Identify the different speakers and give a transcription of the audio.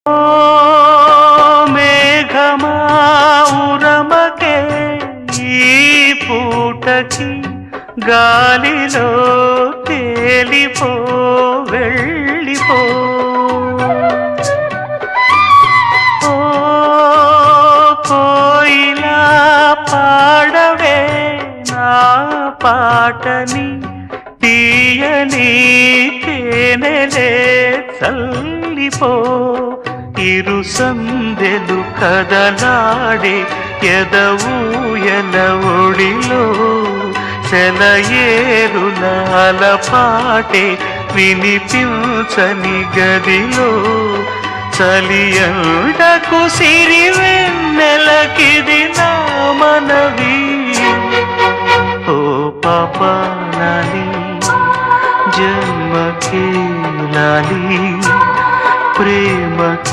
Speaker 1: ఓ మేఘమా ఉరమకే ఈ పూటకి గాలిలో తేలిపో వెళ్ళిపో ఓ కోయిలా పాడవే నా పాటని తీయని తేనెలే చల్లిపో ఇరు సందెలు కదలాడే ఎదవూయల ఒడిలో సెలయేరుల అలపాటే వినిపించని గదిలో చలియండకు సిరివెన్నెలకిది నా మనవి ఓ పాపానాలి జన్మకే లాలి ప్రేమకి